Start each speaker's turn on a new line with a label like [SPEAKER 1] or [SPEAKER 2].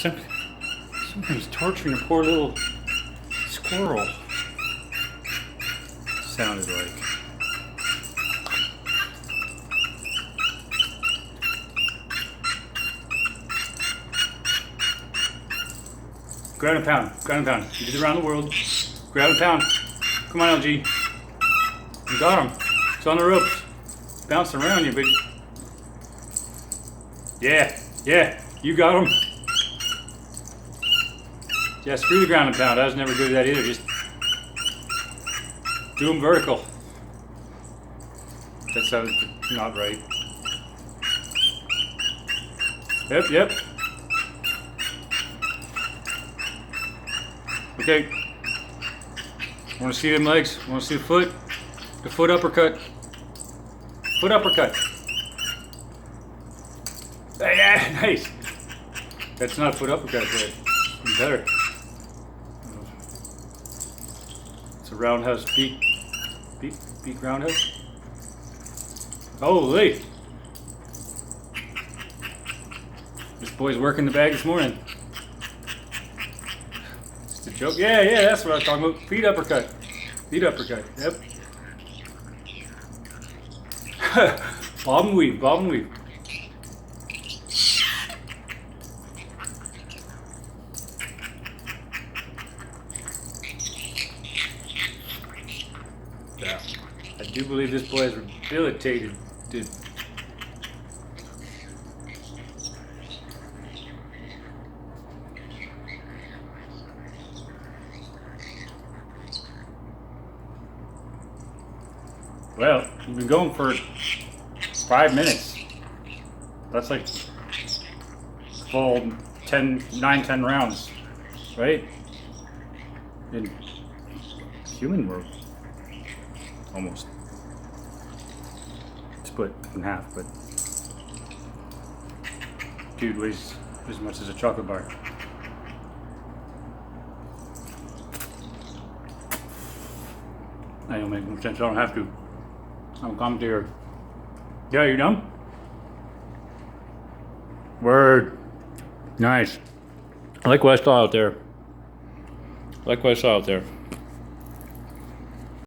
[SPEAKER 1] Somebody's torturing a poor little squirrel. Sounded like. Ground and pound, ground and pound. You did around the world. Ground and pound. Come on, LG. You got him. It's on the ropes. Bouncing around you, but yeah, you got him. Yeah, screw the ground and pound. I was never good at that either. Just do them vertical. That sounds not right. Yep. Okay. Want to see them legs? Want to see the foot? The foot uppercut. Foot uppercut. Yeah, nice. That's not a foot uppercut, but better. It's a roundhouse beak roundhouse. Holy! This boy's working the bag this morning. Just a joke. Yeah, that's what I was talking about. Feet uppercut. Feet uppercut. Yep. Bob and weave. Yeah. I do believe this boy is rehabilitated. Dude. Well, we've been going for 5 minutes. That's like full 9-10 rounds, right? In human world, almost split in half, but dude weighs as much as a chocolate bar. That don't make no sense. I don't have to. I'm commentator. Yeah, you done? Word. Nice. I like what I saw out there.